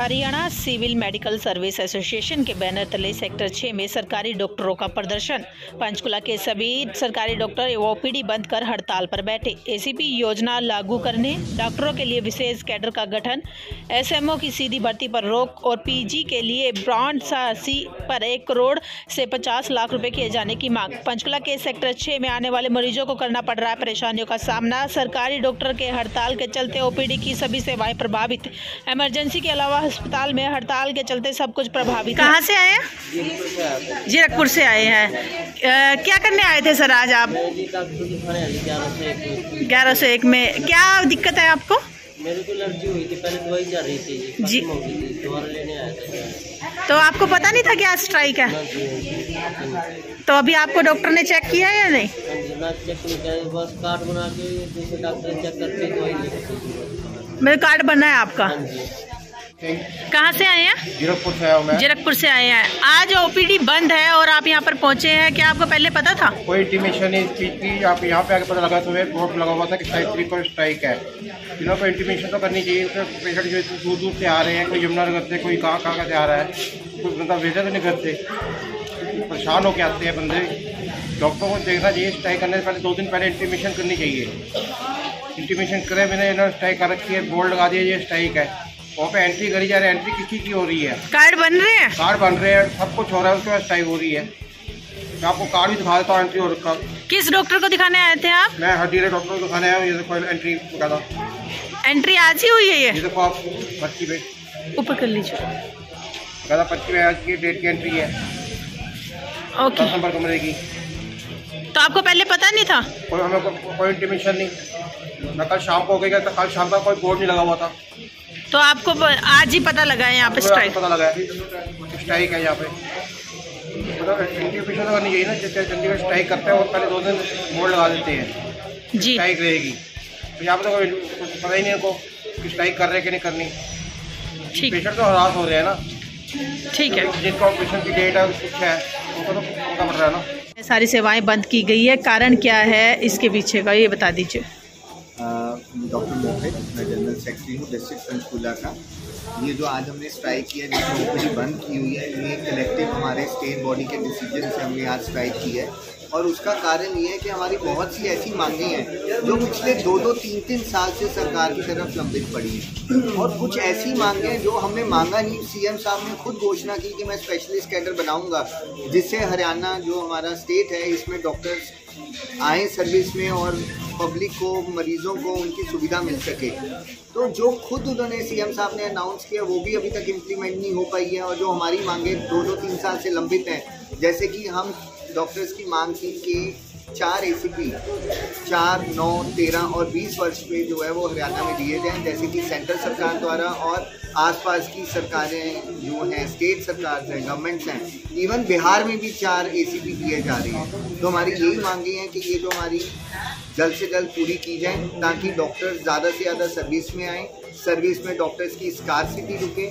Haryana civil medical service association के banner तले sector 6 में सरकारी डॉक्टरों का प्रदर्शन। पंचकुला के सभी सरकारी डॉक्टर ओपीडी बंद कर हड़ताल पर बैठे। एसीपी योजना लागू करने, डॉक्टरों के लिए विशेष कैडर का गठन, एसएमओ की सीधी भर्ती पर रोक और पीजी के लिए ब्रांड सी पर 1 करोड़ से 50 लाख रुपए किए जाने की मांग। पंचकुला के सेक्टर 6 में आने वाले मरीजों को करना पड़ रहा है परेशानियों का सामना। सरकारी डॉक्टर के हड़ताल के चलते ओपीडी की सभी सेवाएं प्रभावित। इमरजेंसी के अलावा अस्पताल में हड़ताल के चलते सब कुछ प्रभावित। कहाँ से आए हैं? जीरकपुर से आए हैं। क्या करने आए थे सर आज आप? 1101 में क्या दिक्कत है आपको? मेरे को एलर्जी हुई थी, पहले दवाई चल रही थी जी, दवा लेने आया था। तो आपको पता नहीं था कि आज स्ट्राइक है? तो अभी आपको डॉक्टर ने चेक किया है या नहीं? चेक नहीं किया, बस कार्ड बना के दूसरे डॉक्टर चेक करके दवाई ले। मेरा कार्ड बनना है आपका? कहाँ से आए हैं? जीरकपुर से आया हूँ मैं। जीरकपुर से आए हैं। आज ओपीडी बंद है और आप यहाँ पर पहुँचे हैं, क्या आपको पहले पता था? कोई इंटीमेशन नहीं इस चीज़ की। आप यहाँ पे आके पता लगा, तुम्हें बोर्ड लगा हुआ था कि 3 को स्ट्राइक है। इन्हों को इंटीमेशन तो करनी चाहिए। पेशेंट जो दूर दूर से आ रहे हैं, कोई यमुनानगर से, कोई कहाँ से आ रहा है, कोई बंदा भेजा तो नहीं घर से, परेशान होके आते हैं बंदे। डॉक्टरों को देखना चाहिए, स्ट्राइक करने से पहले 2 दिन पहले इंटीमेशन करनी चाहिए। इंटीमेशन करे बिना इन्होंने स्ट्राइक कर रखी है, बोर्ड लगा दिया ये स्ट्राइक है। वहाँ पे एंट्री करी जा रही है, एंट्री किसी की हो रही है? कार्ड बन रहे हैं, कार्ड बन रहे हैं, सब कुछ हो रहा है, उसके बाद स्ट्राइक हो रही है। मैं आपको कार्ड भी दिखा देता हूँ, एंट्री हो रखा। किस डॉक्टर को दिखाने आए थे आप? मैं हड्डी डॉक्टर को दिखाने आया हूँ। ये देखो एंट्री लगा था। एंट्री आज ही हुई है ये देखो आप पर्ची पे ऊपर कर लीजिए। ज़्यादा पर्ची में आज की डेट की एंट्री है। ओके। 10 नंबर कमरे की। तो आपको पहले पता नहीं था? हमें कोई इंटीमेशन नहीं। मैं कल शाम को हो गई, तो कल शाम का कोई बोर्ड नहीं लगा हुआ था। तो आपको आज ही पता लगा है यहाँ पे स्ट्राइक? पता लगा स्ट्राइक है यहाँ पे। मतलब इंटीमेशन तो करनी चाहिए ना। जैसे चंडीगढ़ स्ट्राइक करते हैं और पहले 2 दिन बोर्ड लगा देते हैं जी, स्ट्राइक रहेगी। तो यहाँ पे तो कोई पता ही नहीं को कि स्ट्राइक कर रहे हैं कि नहीं करनी। ठीक, पेशेंट तो हरास हो रहे हैं ना। ठीक है। जिनका ऑपरेशन की डेट है कुछ है, उनको तो पता पड़ रहा है ना। सारी सेवाएं बंद की गई है, कारण क्या है इसके पीछे का, ये बता दीजिए। डॉक्टर मोहित, मैं जनरल सेक्रेटरी हूँ डिस्ट्रिक्ट पंचकुला का। ये जो आज हमने स्ट्राइक किया, जिसमें ओपीडी बंद की हुई है, ये कलेक्टिव हमारे स्टेट बॉडी के डिसीजन से हमने आज स्ट्राइक की है। और उसका कारण ये है कि हमारी बहुत सी ऐसी मांगें हैं जो पिछले 2-2, 3-3 साल से सरकार की तरफ लंबित पड़ी हैं। और कुछ ऐसी मांगें हैं जो हमने मांगा नहीं। सीएम साहब ने खुद घोषणा की कि मैं स्पेशलिस्ट कैडर बनाऊंगा, जिससे हरियाणा जो हमारा स्टेट है इसमें डॉक्टर्स आए सर्विस में और पब्लिक को, मरीजों को उनकी सुविधा मिल सके। तो जो खुद उन्होंने सीएम साहब ने अनाउंस किया वो भी अभी तक इम्प्लीमेंट नहीं हो पाई है। और जो हमारी मांगे 2-2, 3 साल से लंबित हैं, जैसे कि हम डॉक्टर्स की मांग थी कि 4 एसीपी 4, 9, 13 और 20 वर्ष पे जो है वो हरियाणा में दिए जाएँ, जैसे कि सेंट्रल सरकार द्वारा और आसपास की सरकारें जो हैं, स्टेट सरकार हैं, गवर्नमेंट्स हैं, इवन बिहार में भी 4 एसीपी दिए जा रहे हैं। तो हमारी यही मांगे हैं कि ये जो हमारी जल्द से जल्द पूरी की जाए, ताकि डॉक्टर्स ज़्यादा से ज़्यादा सर्विस में आएँ, सर्विस में डॉक्टर्स की स्कार्सिटी रुके।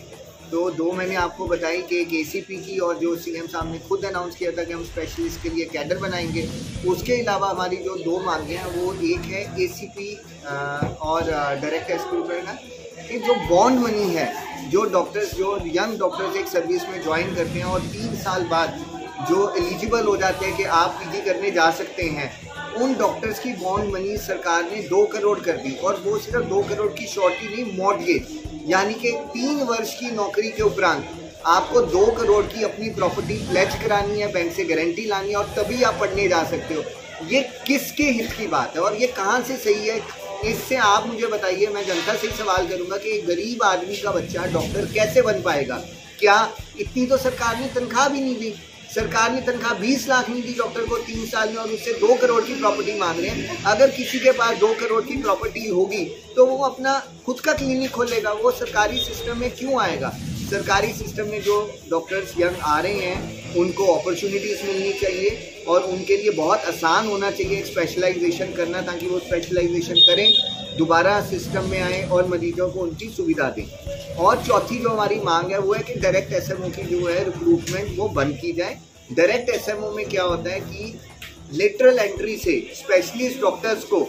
तो 2 मैंने आपको बताई कि एक एसीपी की, और जो सीएम साहब ने खुद अनाउंस किया था कि हम स्पेशलिस्ट के लिए कैडर बनाएंगे। उसके अलावा हमारी जो 2 मांगे हैं वो एक है एसीपी और डायरेक्ट एसपी का कि जो बॉन्ड मनी है, जो डॉक्टर्स, जो यंग डॉक्टर्स एक सर्विस में ज्वाइन करते हैं और 3 साल बाद जो एलिजिबल हो जाते हैं कि आप पीजी करने जा सकते हैं, उन डॉक्टर्स की बॉन्ड मनी सरकार ने 2 करोड़ कर दी। और वो सिर्फ 2 करोड़ की शॉर्टी नहीं, मॉर्टगेज, यानी कि 3 वर्ष की नौकरी के उपरांत आपको 2 करोड़ की अपनी प्रॉपर्टी प्लेज करानी है, बैंक से गारंटी लानी है, और तभी आप पढ़ने जा सकते हो। ये किसके हित की बात है और ये कहाँ से सही है? इससे आप मुझे बताइए। मैं जनता से ही सवाल करूँगा कि एक गरीब आदमी का बच्चा डॉक्टर कैसे बन पाएगा? क्या इतनी तो सरकार ने तनख्वाह भी नहीं दी। सरकार ने तनख्वाह 20 लाख नहीं दी डॉक्टर को 3 साल में, और उससे 2 करोड़ की प्रॉपर्टी मांग रहे हैं। अगर किसी के पास 2 करोड़ की प्रॉपर्टी होगी तो वो अपना खुद का क्लिनिक खोलेगा। वो सरकारी सिस्टम में क्यों आएगा? सरकारी सिस्टम में जो डॉक्टर्स यंग आ रहे हैं उनको अपॉर्चुनिटीज़ मिलनी चाहिए और उनके लिए बहुत आसान होना चाहिए स्पेशलाइजेशन करना, ताकि वो स्पेशलाइजेशन करें, दोबारा सिस्टम में आएँ और मरीजों को उनकी सुविधा दें। और चौथी जो हमारी मांग है वो है कि डायरेक्ट एसएमओ की जो है रिक्रूटमेंट वो बंद की जाए। डायरेक्ट एसएमओ में क्या होता है कि लेटरल एंट्री से स्पेशलिस्ट डॉक्टर्स को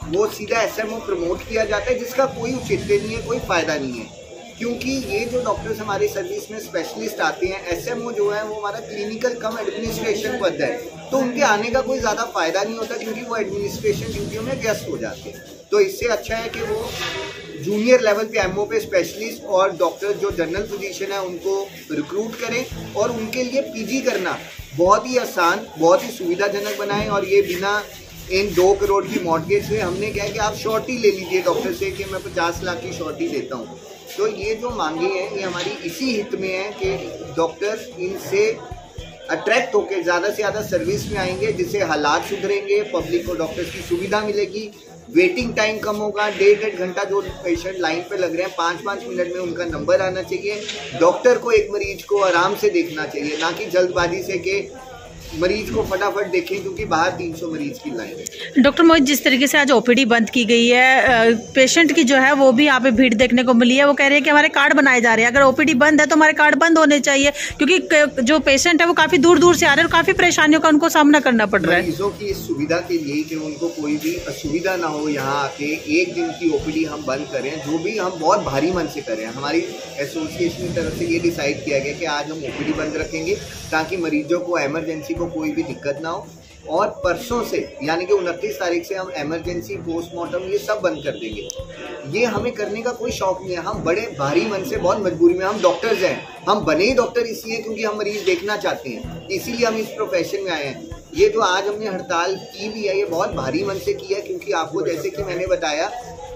वो सीधा एसएमओ प्रमोट किया जाता है, जिसका कोई औचित्य नहीं है, कोई फ़ायदा नहीं है। क्योंकि ये जो डॉक्टर्स हमारी सर्विस में स्पेशलिस्ट आते हैं, एसएमओ जो है वो हमारा क्लिनिकल कम एडमिनिस्ट्रेशन पद है, तो उनके आने का कोई ज़्यादा फायदा नहीं होता क्योंकि वो एडमिनिस्ट्रेशन ड्यूटियों में व्यस्त हो जाते हैं। तो इससे अच्छा है कि वो जूनियर लेवल पे एमओ पे स्पेशलिस्ट और डॉक्टर जो जनरल पोजीशन है उनको रिक्रूट करें और उनके लिए पीजी करना बहुत ही आसान, बहुत ही सुविधाजनक बनाएं। और ये बिना इन 2 करोड़ की मॉर्गेज से हमने क्या है कि आप शॉर्टी ले लीजिए डॉक्टर से कि मैं 50 लाख की शॉर्टी देता हूँ। तो ये जो मांगे हैं ये हमारी इसी हित में है कि डॉक्टर इनसे अट्रैक्ट होकर ज़्यादा से ज़्यादा सर्विस में आएंगे, जिससे हालात सुधरेंगे, पब्लिक को डॉक्टर्स की सुविधा मिलेगी, वेटिंग टाइम कम होगा। 1.5 घंटा जो पेशेंट लाइन पे लग रहे हैं 5-5 मिनट में उनका नंबर आना चाहिए। डॉक्टर को एक मरीज को आराम से देखना चाहिए, ना कि जल्दबाजी से कि मरीज को फटाफट देखें क्योंकि बाहर 300 मरीज की लाइन है। डॉक्टर मोहित, जिस तरीके से आज ओपीडी बंद की गई है, पेशेंट की जो है वो भी यहाँ पे भीड़ देखने को मिली है। वो कह रहे हैं कि हमारे कार्ड बनाए जा रहे हैं, अगर ओपीडी बंद है तो हमारे कार्ड बंद होने चाहिए, क्योंकि जो पेशेंट है वो काफी दूर दूर से आ रहे हैं और काफी परेशानियों का उनको सामना करना पड़ रहा है। मरीजों की इस सुविधा के लिए कि उनको कोई भी असुविधा ना हो, यहाँ आके एक दिन की ओपीडी हम बंद करें, जो भी हम बहुत भारी मन से करें। हमारी एसोसिएशन की तरफ से ये डिसाइड किया गया कि आज हम ओपीडी बंद रखेंगे ताकि मरीजों को इमरजेंसी को कोई भी दिक्कत ना हो। और परसों से यानी कि 29 तारीख से हम इमरजेंसी, पोस्टमार्टम ये सब बंद कर देंगे। ये हमें करने का कोई शौक नहीं है, हम बड़े भारी मन से, बहुत मजबूरी में, हम डॉक्टर्स हैं। हम बने ही डॉक्टर इसलिए क्योंकि हम मरीज देखना चाहते हैं, इसीलिए हम इस प्रोफेशन में आए हैं। ये जो आज हमने हड़ताल की भी है ये बहुत भारी मन से की है, क्योंकि आपको जैसे कि मैंने बताया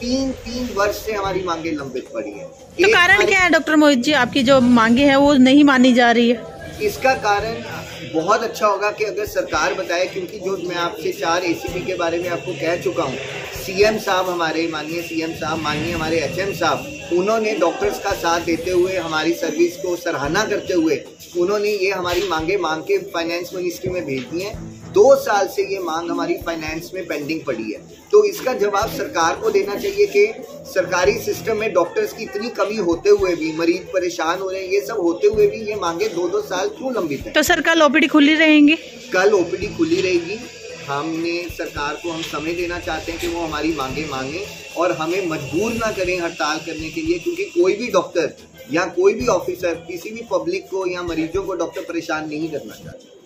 3 वर्ष से हमारी मांगे लंबित पड़ी है। तो कारण क्या है डॉक्टर मोहित जी, आपकी जो मांगे हैं वो नहीं मानी जा रही है? इसका कारण बहुत अच्छा होगा कि अगर सरकार बताए, क्योंकि जो मैं आपसे 4 एसीपी के बारे में आपको कह चुका हूँ, सीएम साहब, हमारे माननीय सीएम साहब, माननीय हमारे एचएम साहब, उन्होंने डॉक्टर्स का साथ देते हुए, हमारी सर्विस को सराहना करते हुए, उन्होंने ये हमारी मांगे मांग के फाइनेंस मिनिस्ट्री में भेज दी हैं। 2 साल से ये मांग हमारी फाइनेंस में पेंडिंग पड़ी है, तो इसका जवाब सरकार को देना चाहिए कि सरकारी सिस्टम में डॉक्टर्स की इतनी कमी होते हुए भी, मरीज परेशान हो रहे हैं, ये सब होते हुए भी ये मांगे 2-2 साल क्यों लंबित है। तो सर कल ओपीडी खुली रहेंगी? कल ओपीडी खुली रहेगी। हमने सरकार को हम समय देना चाहते हैं कि वो हमारी मांगे मांगे और हमें मजबूर ना करें हड़ताल करने के लिए, क्योंकि कोई भी डॉक्टर या कोई भी ऑफिसर किसी भी पब्लिक को या मरीजों को डॉक्टर परेशान नहीं करना चाहते।